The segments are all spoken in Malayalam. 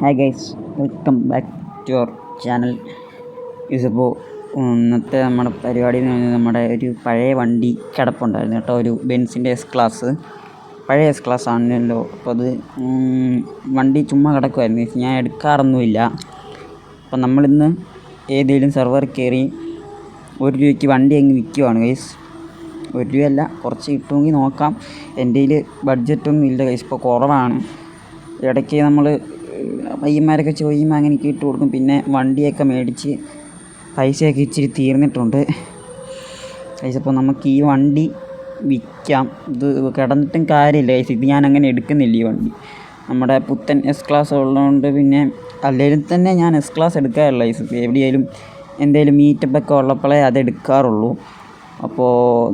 Hi guys, welcome back to our channel. ഇതിപ്പോൾ ഇന്നത്തെ നമ്മുടെ പരിപാടി എന്ന് പറഞ്ഞാൽ നമ്മുടെ ഒരു പഴയ വണ്ടി കിടപ്പുണ്ടായിരുന്നു കേട്ടോ. ഒരു ബെൻസിൻ്റെ എസ് ക്ലാസ്, പഴയ എസ് ക്ലാസ് ആണല്ലോ. അപ്പോൾ അത് വണ്ടി ചുമ്മാ കിടക്കുമായിരുന്നു, ഞാൻ എടുക്കാറൊന്നുമില്ല. അപ്പം നമ്മളിന്ന് ഏതെങ്കിലും സെർവർ കയറി 1 രൂപയ്ക്ക് വണ്ടി അങ്ങ് വിൽക്കുവാണ് ഗൈസ്. 1 രൂപയല്ല, കുറച്ച് കിട്ടുമെങ്കിൽ നോക്കാം. എൻ്റെ കയ്യിൽ ബഡ്ജറ്റൊന്നും ഇല്ല ഗൈസ്, ഇപ്പോൾ കുറവാണ്. ഇടയ്ക്ക് നമ്മൾ പയ്യന്മാരൊക്കെ ചോദിക്കുമ്പോൾ അങ്ങനെ ഇട്ട് കൊടുക്കും. പിന്നെ വണ്ടിയൊക്കെ മേടിച്ച് പൈസയൊക്കെ ഇച്ചിരി തീർന്നിട്ടുണ്ട് ഗൈസ്. അപ്പോൾ നമുക്ക് ഈ വണ്ടി വിൽക്കാം. ഇത് കിടന്നിട്ടും കാര്യമില്ല ഗൈസ്, ഇത് ഞാൻ അങ്ങനെ എടുക്കുന്നില്ല. ഈ വണ്ടി നമ്മുടെ പുത്തൻ എസ് ക്ലാസ് ഉള്ളതുകൊണ്ട്, പിന്നെ അല്ലെങ്കിൽ തന്നെ ഞാൻ എസ് ക്ലാസ് എടുക്കാറില്ല ഗൈസ്. എവിടെയെങ്കിലും എന്തെങ്കിലും മീറ്റപ്പൊക്കെ ഉള്ളപ്പോഴേ അത് എടുക്കാറുള്ളൂ. അപ്പോൾ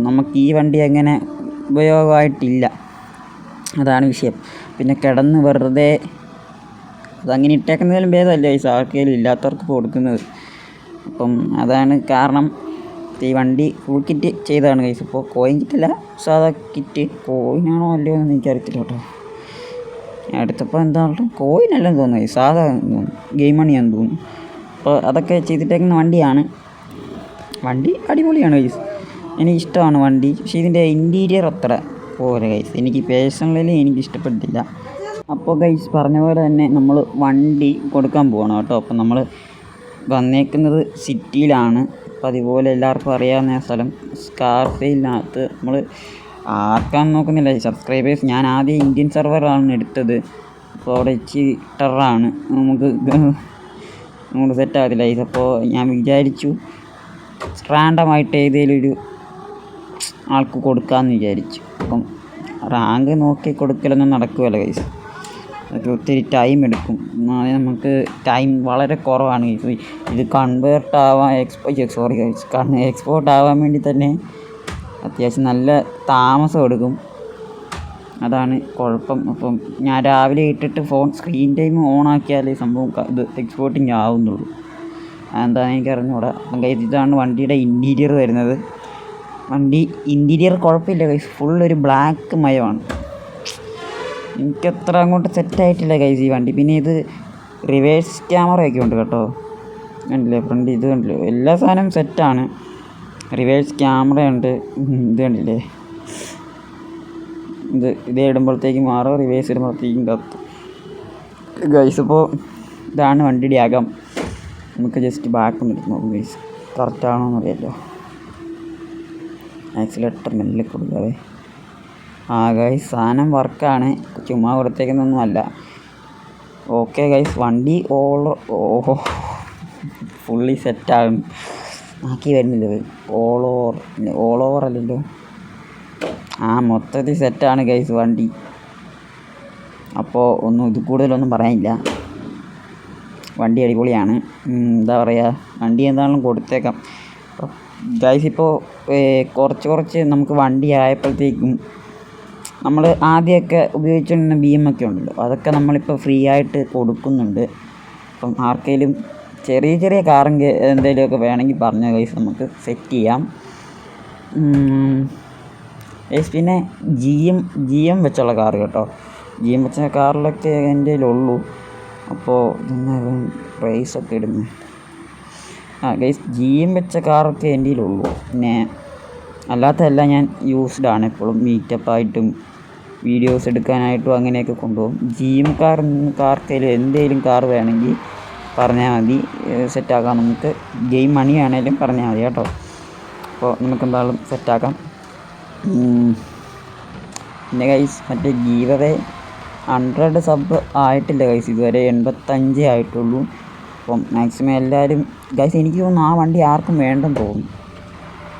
നമുക്ക് ഈ വണ്ടി അങ്ങനെ ഉപയോഗമായിട്ടില്ല, അതാണ് വിഷയം. പിന്നെ കിടന്ന് വെറുതെ അതങ്ങനെ ഇട്ടേക്കുന്നതിലും ഭേദമല്ല ഗൈസ് ആർക്കെങ്കിലും ഇല്ലാത്തവർക്ക് കൊടുക്കുന്നത്. അപ്പം അതാണ് കാരണം. ഈ വണ്ടി ഫുൾ കിറ്റ് ചെയ്തതാണ് ഗൈസ്. ഇപ്പോൾ കോയിൻ കിറ്റല്ല, സാധാ കിറ്റ്. കോയിനാണോ അല്ലയോ എന്ന് എനിക്കറിയത്തില്ല കേട്ടോ. അടുത്തപ്പോൾ എന്താണല്ലോ കോയിനല്ലെന്ന് തോന്നുന്നു ഗൈസ്, സാധാ തോന്നുന്നു, ഗെയിം മണിയാണെന്ന് തോന്നുന്നു. അപ്പോൾ അതൊക്കെ ചെയ്തിട്ടേക്കുന്ന വണ്ടിയാണ്. വണ്ടി അടിപൊളിയാണ് ഗൈസ്, എനിക്കിഷ്ടമാണ് വണ്ടി. പക്ഷേ ഇതിൻ്റെ ഇൻറ്റീരിയർ അത്ര പോരെ ഗൈസ്, എനിക്ക് പേഴ്സണലി എനിക്ക് ഇഷ്ടപ്പെട്ടില്ല. അപ്പോൾ ഗൈസ് പറഞ്ഞ പോലെ തന്നെ നമ്മൾ വണ്ടി കൊടുക്കാൻ പോകണം കേട്ടോ. അപ്പം നമ്മൾ വന്നേക്കുന്നത് സിറ്റിയിലാണ്. അപ്പോൾ അതുപോലെ എല്ലാവർക്കും അറിയാവുന്ന സ്ഥലം സ്കാർഫെയിലിനകത്ത്. നമ്മൾ ആർക്കാന്ന് നോക്കുന്നില്ല സബ്സ്ക്രൈബേഴ്സ്. ഞാൻ ആദ്യം ഇന്ത്യൻ സെർവറാണ് എടുത്തത്. അപ്പോൾ അവിടെ ഇച്ചിരി ടെററാണ്, നമുക്ക് സെറ്റാകത്തില്ല ഗൈസ്. അപ്പോൾ ഞാൻ വിചാരിച്ചു റാൻഡമായിട്ട് ഏതെങ്കിലും ഒരു ആൾക്ക് കൊടുക്കാമെന്ന് വിചാരിച്ചു. അപ്പം റാങ്ക് നോക്കി കൊടുക്കലൊന്നും നടക്കുകയല്ല ഗൈസ്, അതൊക്കെ ഒത്തിരി ടൈം എടുക്കും. നമുക്ക് ടൈം വളരെ കുറവാണ് ഗൈസ്. ഇത് കൺവേർട്ട് ആവാൻ എക്സ്പോർട്ട് ആവാൻ വേണ്ടി തന്നെ അത്യാവശ്യം നല്ല താമസം എടുക്കും, അതാണ് കുഴപ്പം. അപ്പം ഞാൻ രാവിലെ ഇട്ടിട്ട് ഫോൺ സ്ക്രീൻ ടൈം ഓണാക്കിയാലേ സംഭവം ഇത് എക്സ്പോർട്ടിങ് ആവുന്നുള്ളൂ. അതെന്താണെന്ന് എനിക്ക് അറിഞ്ഞൂടാ. അപ്പം ഗൈസ് ഇതാണ് വണ്ടിയുടെ ഇൻറ്റീരിയർ വരുന്നത്. വണ്ടി ഇൻറ്റീരിയർ കുഴപ്പമില്ല ഗൈസ്, ഫുള്ളൊരു ബ്ലാക്ക് മയമാണ്. എനിക്കത്ര അങ്ങോട്ട് സെറ്റായിട്ടില്ല ഗൈസ് ഈ വണ്ടി. പിന്നെ ഇത് റിവേഴ്സ് ക്യാമറയൊക്കെ ഉണ്ട് കേട്ടോ, കണ്ടില്ലേ ഫ്രണ്ട് ഇത് കണ്ടില്ലേ, എല്ലാ സാധനവും സെറ്റാണ്. റിവേഴ്സ് ക്യാമറ ഉണ്ട്, ഇത് കണ്ടില്ലേ, ഇത് ഇടുമ്പോഴത്തേക്കും മാറും, റിവേഴ്സ് ഇടുമ്പോഴത്തേക്കും കത്തും ഗൈസ്. അപ്പോൾ ഇതാണ് വണ്ടിയുടെ അകം. നമുക്ക് ജസ്റ്റ് ബാക്ക് ഒന്ന് എടുത്ത് നോക്കും ഗൈസ്, കറക്റ്റാണോ എന്നറിയാമല്ലോ. ആക്സിലേറ്റർ മെല്ലെ കൊടുക്കാവേ. ഗൈസ് സാധനം വർക്കാണ്, ചുമ്മാ കൊടുത്തേക്കുന്നൊന്നും അല്ല. ഓക്കെ ഗൈസ്, വണ്ടി ഫുള്ളി സെറ്റാകും. ആക്കി വരുന്നില്ല, ഓൾ ഓവർ അല്ലല്ലോ, മൊത്തത്തിൽ സെറ്റാണ് ഗൈസ് വണ്ടി. അപ്പോൾ ഇത് കൂടുതലൊന്നും പറയാനില്ല, വണ്ടി അടിപൊളിയാണ്. എന്താ പറയുക, വണ്ടി എന്താണെങ്കിലും കൊടുത്തേക്കാം ഗൈസ്. ഇപ്പോൾ കുറച്ച് നമുക്ക് വണ്ടി ആയപ്പോഴത്തേക്കും നമ്മൾ ആദ്യമൊക്കെ ഉപയോഗിച്ചുകൊണ്ടിരുന്ന BM ഒക്കെ ഉണ്ടല്ലോ, അതൊക്കെ നമ്മളിപ്പോൾ ഫ്രീ ആയിട്ട് കൊടുക്കുന്നുണ്ട്. അപ്പം ആർക്കെങ്കിലും ചെറിയ കാറെങ്കിൽ എന്തെങ്കിലുമൊക്കെ വേണമെങ്കിൽ പറഞ്ഞ ഗൈസ്, നമുക്ക് സെറ്റ് ചെയ്യാം ഗൈസ്. പിന്നെ GM വെച്ചുള്ള കാർ കേട്ടോ, GM വെച്ച കാറിലൊക്കെ എൻ്റെ കയ്യിലുള്ളൂ. അപ്പോൾ ഇതെന്നാലും പ്രൈസൊക്കെ ഇടുന്നു ഗൈസ്. GM വെച്ച കാറൊക്കെ എൻ്റെ കയ്യിലുള്ളൂ. പിന്നെ അല്ലാത്തതെല്ലാം ഞാൻ യൂസ്ഡ് ആണ് എപ്പോഴും, മീറ്റപ്പായിട്ടും വീഡിയോസ് എടുക്കാനായിട്ടും അങ്ങനെയൊക്കെ കൊണ്ടുപോകും. GM കാർക്കയിൽ എന്തെങ്കിലും കാർ വേണമെങ്കിൽ പറഞ്ഞാൽ മതി, സെറ്റാക്കാം. നമുക്ക് ഗെയിം മണി ആണെങ്കിലും പറഞ്ഞാൽ മതി കേട്ടോ. അപ്പോൾ നമുക്ക് എന്തായാലും സെറ്റാക്കാം. പിന്നെ ഗൈസ് മറ്റേ ഗീവവേ 100 സബ് ആയിട്ടില്ല ഗൈസ്, ഇതുവരെ 85 ആയിട്ടുള്ളൂ. അപ്പം മാക്സിമം എല്ലാവരും ഗൈസ്, എനിക്ക് തോന്നുന്നു ആ വണ്ടി ആർക്കും വേണ്ടെന്ന് തോന്നുന്നു.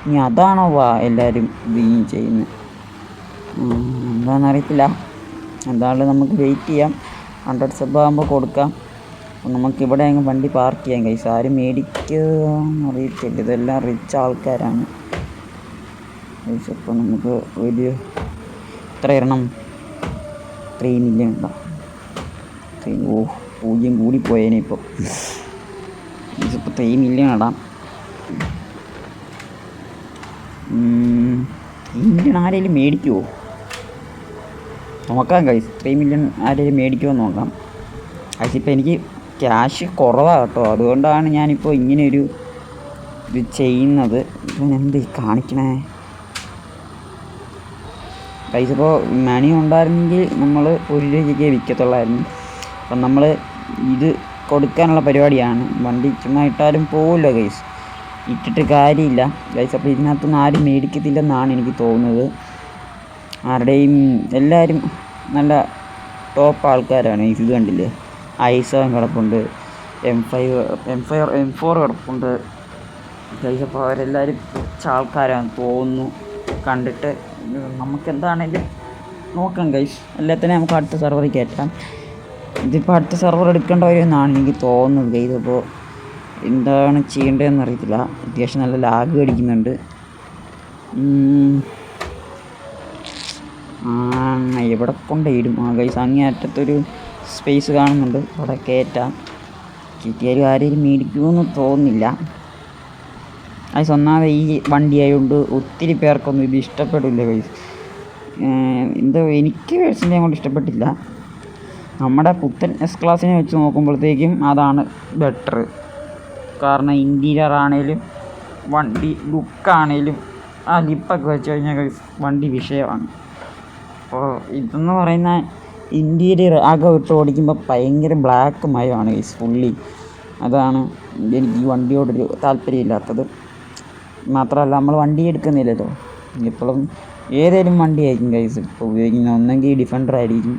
ഇനി അതാണോ എല്ലാവരും ഇത് ചെയ്യുന്നത്, എന്താണെന്നറിയത്തില്ല. എന്തായാലും നമുക്ക് വെയിറ്റ് ചെയ്യാം, 100 സബ് ആകുമ്പോൾ കൊടുക്കാം. അപ്പം നമുക്കിവിടെ അങ്ങ് വണ്ടി പാർക്ക് ചെയ്യാം ഗൈസ്. ആരും മേടിക്കുമെന്ന് അറിയത്തില്ല, ഇതെല്ലാം റിച്ച് ആൾക്കാരാണ് ഗൈസ്. അപ്പോൾ നമുക്ക് ഒരു എത്ര ഇടണം, 3 മില്യൺ ഉണ്ടോ? 0 കൂടിപ്പോയേനെ ഇപ്പോൾ. ഇതിപ്പോൾ 3 മില്യൺ ഇടാം. 3 മില്യൺ ആരെങ്കിലും മേടിക്കുമോ നോക്കാം ഗൈസ്. 3 മില്യൺ ആരെങ്കിലും മേടിക്കുമോ നോക്കാം. അതിപ്പോൾ എനിക്ക് ക്യാഷ് കുറവാണ് കേട്ടോ, അതുകൊണ്ടാണ് ഞാനിപ്പോൾ ഇങ്ങനെയൊരു ഇത് ചെയ്യുന്നത്. ഇപ്പം എന്ത് കാണിക്കണേ ഗൈസ്? ഇപ്പോൾ മണി ഉണ്ടായിരുന്നെങ്കിൽ നമ്മൾ 1 രൂപയ്ക്കൊക്കെ വിൽക്കത്തുള്ളായിരുന്നു. അപ്പം നമ്മൾ ഇത് കൊടുക്കാനുള്ള പരിപാടിയാണ്. വണ്ടി ചുമ്മാ ഇട്ടാലും പോവില്ല ഗൈസ്, ഇട്ടിട്ട് കാര്യമില്ല ഗൈസ്. അപ്പോൾ ഇതിനകത്തൊന്നും ആരും മേടിക്കത്തില്ലെന്നാണ് എനിക്ക് തോന്നുന്നത്. ആരുടെയും എല്ലാവരും നല്ല ടോപ്പ് ആൾക്കാരാണ്. ഇത് കണ്ടില്ലേ, i7 കിടപ്പുണ്ട്, M4 കിടപ്പുണ്ട് ഗൈസ്. അപ്പോൾ അവരെല്ലാവരും കുറച്ച് ആൾക്കാരാണെന്ന് തോന്നുന്നു കണ്ടിട്ട്. നമുക്ക് എന്താണേലും നോക്കാം ഗൈസ്, എല്ലാത്തിനും നമുക്ക് അടുത്ത സെർവറിൽ കയറ്റാം. ഇതിപ്പോൾ അടുത്ത സെർവർ എടുക്കേണ്ട വരുമെന്നാണ് എനിക്ക് തോന്നുന്നത് ഗൈസ്. അപ്പോൾ എന്താണ് ചെയ്യേണ്ടതെന്ന് അറിയത്തില്ല. അത്യാവശ്യം നല്ല ലാഗ് അടിക്കുന്നുണ്ട്. എവിടെ കൊണ്ടിടും? ഗൈസ് അങ്ങേ അറ്റത്തൊരു സ്പേസ് കാണുന്നുണ്ട്, അവിടെ കയറ്റാം. കിട്ടിയാലും ആരെയും മേടിക്കുമെന്ന് തോന്നുന്നില്ല. ഗൈസ് ഒന്നാമത് ഈ വണ്ടി ആയതുകൊണ്ട് ഒത്തിരി പേർക്കൊന്നും ഇത് ഇഷ്ടപ്പെടില്ല ഗൈസ്. എന്തോ എനിക്ക് പേഴ്സണലി അങ്ങോട്ട് ഇഷ്ടപ്പെട്ടില്ല. നമ്മുടെ പുത്തൻ എസ് ക്ലാസ്സിനെ വെച്ച് നോക്കുമ്പോഴത്തേക്കും അതാണ് ബെറ്റർ. കാരണം ഇൻറ്റീരിയർ ആണേലും വണ്ടി ലുക്കാണേലും ആ ലിപ്പൊക്കെ വെച്ച് കഴിഞ്ഞാൽ വണ്ടി വിഷയമാണ്. അപ്പോൾ ഇതെന്ന് പറയുന്ന ഇൻറ്റീരിയർ ആകെ ഇട്ട് ഓടിക്കുമ്പോൾ ഭയങ്കര ബ്ലാക്ക് മയമാണ് ഗൈസ് ഫുള്ളി. അതാണ് എനിക്ക് ഈ വണ്ടിയോടൊരു താല്പര്യമില്ലാത്തത്. മാത്രമല്ല നമ്മൾ വണ്ടി എടുക്കുന്നില്ലല്ലോ, ഇപ്പോഴും ഏതെങ്കിലും വണ്ടി ആയിരിക്കും ഗൈസ് ഇപ്പോൾ ഉപയോഗിക്കുന്നത്. ഒന്നെങ്കിൽ ഡിഫൻഡർ ആയിരിക്കും,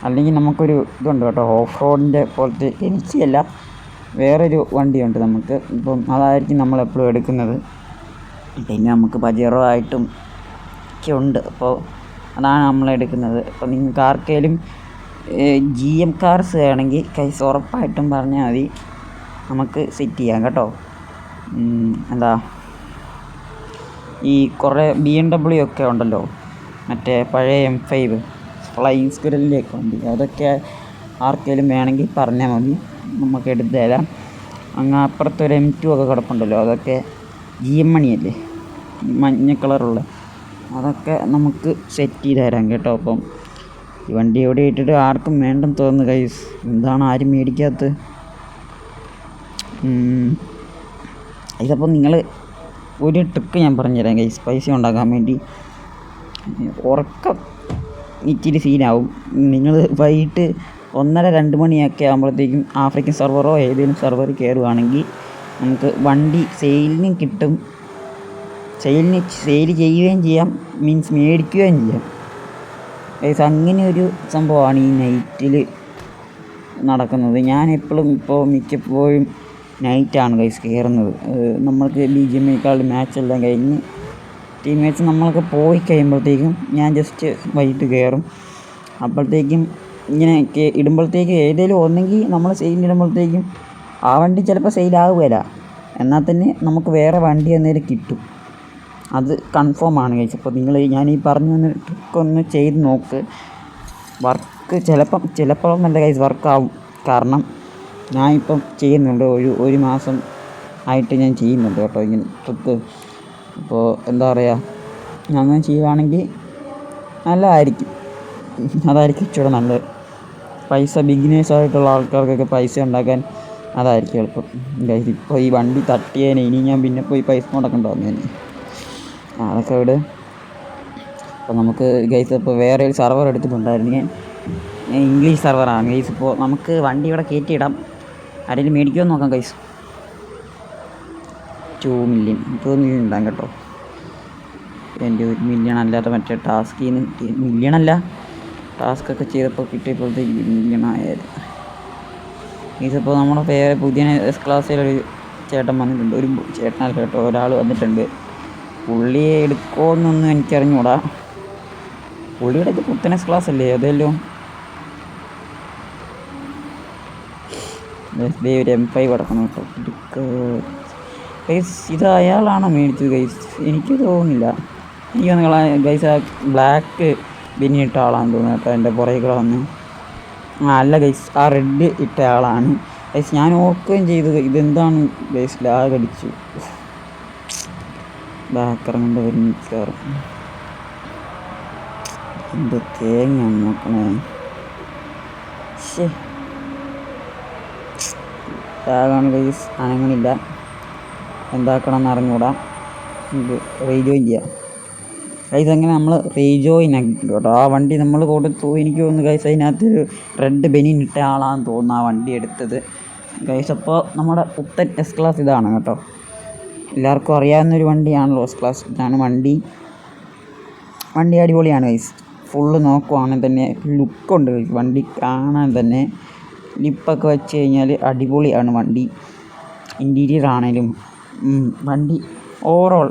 അല്ലെങ്കിൽ നമുക്കൊരു ഇതുണ്ട് കേട്ടോ, ഓഫ് റോഡിൻ്റെ പോലത്തെ എനിക്കല്ല, വേറൊരു വണ്ടിയുണ്ട് നമുക്ക്. ഇപ്പം അതായിരിക്കും നമ്മളെപ്പോഴും എടുക്കുന്നത്. പിന്നെ നമുക്ക് പജേറോ ആയിട്ടും ഒക്കെ ഉണ്ട്, അപ്പോൾ അതാണ് നമ്മളെടുക്കുന്നത്. അപ്പോൾ നിങ്ങൾക്ക് ആർക്കെങ്കിലും GM കാർസ് വേണമെങ്കിൽ കൈസ് ഉറപ്പായിട്ടും പറഞ്ഞാൽ മതി, നമുക്ക് സെറ്റ് ചെയ്യാം കേട്ടോ. എന്താ ഈ കുറേ BMW ഒക്കെ ഉണ്ടല്ലോ, മറ്റേ പഴയ M5 ഫ്ലൈയിങ് സ്ക്വിറലിൻ്റെയൊക്കെ വണ്ടി, അതൊക്കെ ആർക്കെങ്കിലും വേണമെങ്കിൽ പറഞ്ഞാൽ മതി, നമുക്ക് എടുത്ത് തരാം. അങ്ങ് അപ്പുറത്തൊരു M2 ഒക്കെ കിടപ്പുണ്ടല്ലോ, അതൊക്കെ GM മണിയല്ലേ, മഞ്ഞ കളറുള്ള, അതൊക്കെ നമുക്ക് സെറ്റ് ചെയ്ത് തരാം കേട്ടോ. അപ്പം ഈ വണ്ടി എവിടെ ഇട്ടിട്ട് ആർക്കും വേണ്ടെന്ന് തോന്നുന്നു ഗൈസ്. എന്താണ് ആരും മേടിക്കാത്തത്? ഇതപ്പോൾ നിങ്ങൾ ഒരു ട്രിക്ക് ഞാൻ പറഞ്ഞുതരാം ഗൈസ്, പൈസ ഉണ്ടാക്കാൻ വേണ്ടി. ഉറക്കം ഇച്ചിരി സീനാവും. നിങ്ങൾ വൈകിട്ട് 1:30-2 മണിയൊക്കെ ആകുമ്പോഴത്തേക്കും ആഫ്രിക്കൻ സെർവറോ ഏതെങ്കിലും സെർവറിൽ കയറുകയാണെങ്കിൽ നമുക്ക് വണ്ടി സെയിലിന് കിട്ടും. സെയിൽ ചെയ്യുകയും ചെയ്യാം, മീൻസ് മേടിക്കുകയും ചെയ്യാം ഗൈസ്. അങ്ങനെ ഒരു സംഭവമാണ് ഈ നൈറ്റിൽ നടക്കുന്നത്. ഞാൻ എപ്പോഴും ഇപ്പോൾ മിക്കപ്പോഴും നൈറ്റാണ് ഗൈസ് കയറുന്നത്. നമ്മൾക്ക് BGMയേക്കാൾ മാച്ചെല്ലാം കഴിഞ്ഞ് ടീംമേറ്റ്സ് നമ്മളൊക്കെ പോയി കഴിയുമ്പോഴത്തേക്കും ഞാൻ ജസ്റ്റ് വൈകിട്ട് കയറും. അപ്പോഴത്തേക്കും ഇങ്ങനെ ഇടുമ്പോഴത്തേക്കും ഏതെങ്കിലും ഒന്നെങ്കിൽ നമ്മൾ സെയിലിടുമ്പോഴത്തേക്കും ആ വണ്ടി ചിലപ്പോൾ സെയിലാകുകയില്ല, എന്നാൽ തന്നെ നമുക്ക് വേറെ വണ്ടി എന്നേലും കിട്ടും. അത് കൺഫേമാണ് ഗൈസ്. അപ്പോൾ നിങ്ങൾ ഞാൻ ഈ പറഞ്ഞ ട്രിക്കൊന്ന് ചെയ്ത് നോക്ക്. വർക്ക് ചിലപ്പോൾ നല്ല ഗൈസ് വർക്കാവും. കാരണം ഞാൻ ഇപ്പം ചെയ്യുന്നുണ്ട്, ഒരു മാസം ആയിട്ട് ഞാൻ ചെയ്യുന്നുണ്ട് കേട്ടോ ഇങ്ങനെ ട്രിക്ക്. അപ്പോൾ എന്താ പറയുക, അങ്ങനെ ചെയ്യുകയാണെങ്കിൽ നല്ലതായിരിക്കും. അതായിരിക്കും ഇച്ചിരി നല്ലത്. പൈസ ബിഗിനേഴ്സായിട്ടുള്ള ആൾക്കാർക്കൊക്കെ പൈസ ഉണ്ടാക്കാൻ അതായിരിക്കും എളുപ്പം ഗൈസ്. ഇപ്പോൾ ഈ വണ്ടി തട്ടിയേനെ ഇനി ഞാൻ പിന്നെ പോയി പൈസ മുടക്കണ്ട വന്നേനെ, അതൊക്കെ വിട്. അപ്പോൾ നമുക്ക് ഗൈസ് ഇപ്പോൾ വേറെ ഒരു സെർവർ എടുത്തിട്ടുണ്ടായിരുന്നു ഞാൻ, ഇംഗ്ലീഷ് സെർവറാണ് ഗൈസ്. ഇപ്പോൾ നമുക്ക് വണ്ടി ഇവിടെ കയറ്റിയിടാം, ആരെങ്കിലും മേടിക്കുമെന്ന് നോക്കാം ഗൈസ്. 2 മില്യൺ ഉണ്ടാകും കേട്ടോ. എൻ്റെ 1 മില്യൺ അല്ലാതെ മറ്റേ ടാസ്കിൽ നിന്ന് മില്യണല്ല, ടാസ്കൊക്കെ ചെയ്തപ്പോൾ കിട്ടിയപ്പോഴത്തേക്ക് മില്യണായത് ഗൈസ്. ഇപ്പോൾ നമ്മുടെ വേറെ പുതിയ എസ് ക്ലാസ്സിലൊരു ചേട്ടൻ വന്നിട്ടുണ്ട്, ഒരു ചേട്ടനല്ല കേട്ടോ, ഒരാൾ വന്നിട്ടുണ്ട്. പുള്ളിയെ എടുക്കുമെന്നൊന്നും എനിക്കറിഞ്ഞൂടാ. പുള്ളിയുടെ ഇത് പുത്തൻ എസ് ക്ലാസ് അല്ലേ, അതെല്ലോ ഒരു M5 കിടക്കണം കേട്ടോ ഗൈസ്. ഇത് അയാളാണോ മേടിച്ചത് ഗൈസ്? എനിക്ക് തോന്നുന്നില്ല. എനിക്ക് തോന്നുന്നു ഗൈസ് ആ ബ്ലാക്ക് ബിന്നി ഇട്ട ആളാണെന്ന് തോന്നുന്നു കേട്ടോ, എൻ്റെ പുറകെ വന്ന്. അല്ല ഗൈസ്, ആ റെഡ് ഇട്ട ആളാണ് ഗൈസ്. ഞാൻ ഓർക്കുകയും ചെയ്തത് ഇതെന്താണ് ഗൈസ്, ലാഗ് അടിച്ചു. ബാക്കിറങ്ങേണ്ട ഒരു മിക്കവാറും എന്ത് തേങ്ങ നോക്കണേ. ശേ ടാഗാണ് ഗൈസ്, അനങ്ങണില്ല. എന്താക്കണം എന്ന് അറിഞ്ഞുകൂടാ. റീജോയിൻ ചെയ്യാം ഗൈസ്. അങ്ങനെ നമ്മൾ റീജോയിൻ ആക്കി കേട്ടോ. ആ വണ്ടി നമ്മൾ കൊടുത്തു. എനിക്ക് തോന്നുന്നു ഗൈസ് അതിനകത്തൊരു റെഡ് ബനിയൻ ഇട്ട ആളാണെന്ന് തോന്നുന്നു ആ വണ്ടി എടുത്തത് ഗൈസ്. അപ്പോൾ നമ്മുടെ പുത്തൻ എസ് ക്ലാസ് ഇതാണ് കേട്ടോ. എല്ലാവർക്കും അറിയാവുന്നൊരു വണ്ടിയാണല്ലോ എസ് ക്ലാസ്. ഇതാണ് വണ്ടി അടിപൊളിയാണ് ഗൈസ്. ഫുള്ള് നോക്കുവാണെങ്കിൽ തന്നെ ലുക്കുണ്ട് ഗൈസ്. വണ്ടി കാണാൻ തന്നെ ലിപ്പൊക്കെ വെച്ച് കഴിഞ്ഞാൽ അടിപൊളിയാണ് വണ്ടി. ഇൻറ്റീരിയർ ആണേലും വണ്ടി ഓവറോൾ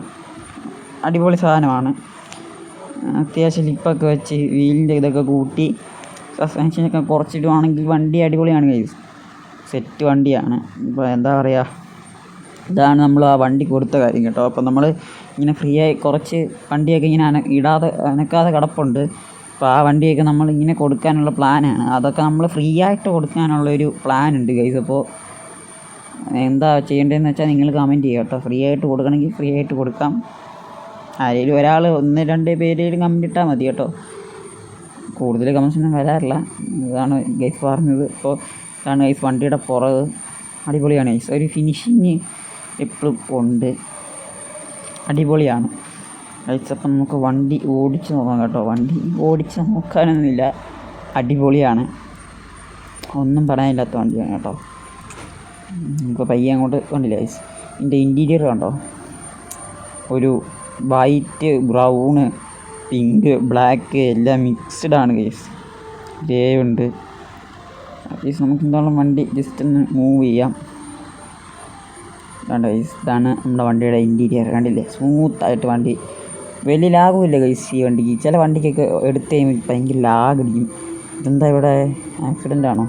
അടിപൊളി സാധനമാണ്. അത്യാവശ്യം ലിപ്പൊക്കെ വെച്ച് വീലിൻ്റെ ഇതൊക്കെ കൂട്ടി സസ്പെൻഷനൊക്കെ കുറച്ചിടുവാണെങ്കിൽ വണ്ടി അടിപൊളിയാണ് ഗൈസ്. സെറ്റ് വണ്ടിയാണ്. ഇപ്പോൾ എന്താ പറയുക, ഇതാണ് നമ്മൾ ആ വണ്ടി കൊടുത്ത കാര്യം കേട്ടോ. അപ്പോൾ നമ്മൾ ഇങ്ങനെ ഫ്രീ ആയി കുറച്ച് വണ്ടിയൊക്കെ ഇങ്ങനെ അനക്കാതെ കിടപ്പുണ്ട്. അപ്പോൾ ആ വണ്ടിയൊക്കെ നമ്മൾ ഇങ്ങനെ കൊടുക്കാനുള്ള പ്ലാനാണ്. അതൊക്കെ നമ്മൾ ഫ്രീ ആയിട്ട് കൊടുക്കാനുള്ളൊരു പ്ലാനുണ്ട് ഗൈസ്. അപ്പോൾ എന്താ ചെയ്യേണ്ടതെന്ന് വെച്ചാൽ നിങ്ങൾ കമൻറ്റ് ചെയ്യുക കേട്ടോ. ഫ്രീ ആയിട്ട് കൊടുക്കണമെങ്കിൽ ഫ്രീ ആയിട്ട് കൊടുക്കാം. ആരെങ്കിലും ഒരാൾ 1-2 പേരെങ്കിലും കമൻറ്റ് ഇട്ടാൽ മതി കേട്ടോ. കൂടുതൽ കമൻസൊന്നും വരാറില്ല. ഇതാണ് ഗൈസ് പറഞ്ഞത്. ഇപ്പോൾ ഇതാണ് ഗൈസ് വണ്ടിയുടെ പുറക്. അടിപൊളിയാണ് ഗൈസ്. ഒരു ഫിനിഷിങ് എപ്പോഴും ഉണ്ട്. അടിപൊളിയാണ് ഗൈസ്. അപ്പം നമുക്ക് വണ്ടി ഓടിച്ച് നോക്കാം കേട്ടോ. വണ്ടി ഓടിച്ച് നോക്കാനൊന്നുമില്ല, അടിപൊളിയാണ്. ഒന്നും പറയാനില്ലാത്ത വണ്ടിയാണ് കേട്ടോ. നമുക്ക് പയ്യെ അങ്ങോട്ട് കണ്ടില്ല ഗൈസ്. ഇതിൻ്റെ ഇൻറ്റീരിയർ കണ്ടോ. ഒരു വൈറ്റ്, ബ്രൗണ്, പിങ്ക്, ബ്ലാക്ക് എല്ലാം മിക്സ്ഡാണ് ഗൈസ്. ഗ്രേ ഉണ്ട് ഗൈസ്. നമുക്ക് എന്തായാലും വണ്ടി ജസ്റ്റ് ഒന്ന് മൂവ് ചെയ്യാം. കണ്ടോ ഗൈസ്, ഇതാണ് നമ്മുടെ വണ്ടിയുടെ ഇൻറ്റീരിയർ. കണ്ടില്ലേ, സ്മൂത്തായിട്ട് വണ്ടി. വലിയ ലാഗുമില്ല ഗൈസ് ഈ വണ്ടിക്ക്. ചില വണ്ടിക്കൊക്കെ എടുത്ത് കഴിയുമ്പോൾ ഭയങ്കര ലാഗ് അടിക്കും. ഇതെന്താ ഇവിടെ ആക്സിഡൻ്റ് ആണോ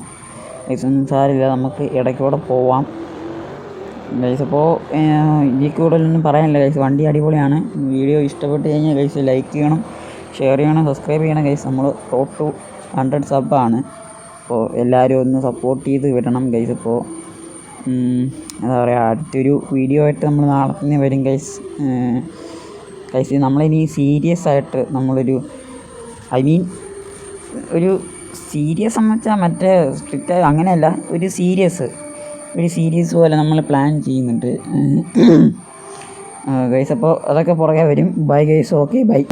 ഗൈസ്? ഒന്നും സാരമില്ല, നമുക്ക് ഇടയ്ക്കൂടെ പോവാം ഗൈസ്. അപ്പോൾ ഇതിൽ കൂടുതലൊന്നും പറയാനില്ല ഗൈസ്. വണ്ടി അടിപൊളിയാണ്. വീഡിയോ ഇഷ്ടപ്പെട്ട് കഴിഞ്ഞാൽ ഗൈസ് ലൈക്ക് ചെയ്യണം, ഷെയർ ചെയ്യണം, സബ്സ്ക്രൈബ് ചെയ്യണം ഗൈസ്. നമ്മൾ ടോപ്പ് ടു 100 സബ്ബാണ്. അപ്പോൾ എല്ലാവരും ഒന്ന് സപ്പോർട്ട് ചെയ്ത് വിടണം ഗൈസ്. ഇപ്പോൾ എന്താ പറയുക, അടുത്തൊരു വീഡിയോ ആയിട്ട് നമ്മൾ നാളെ തന്നെ വരും ഗൈസ്. നമ്മളിനി സീരിയസ് ആയിട്ട് നമ്മളൊരു ഒരു സീരിയസ് എന്ന് വെച്ചാൽ മറ്റേ സ്ട്രിക്റ്റ് അങ്ങനെയല്ല, ഒരു സീരീസ് പോലെ നമ്മൾ പ്ലാൻ ചെയ്യുന്നുണ്ട് ഗൈസ്. അപ്പോൾ അതൊക്കെ പുറകെ വരും. Bye guys. Okay, by.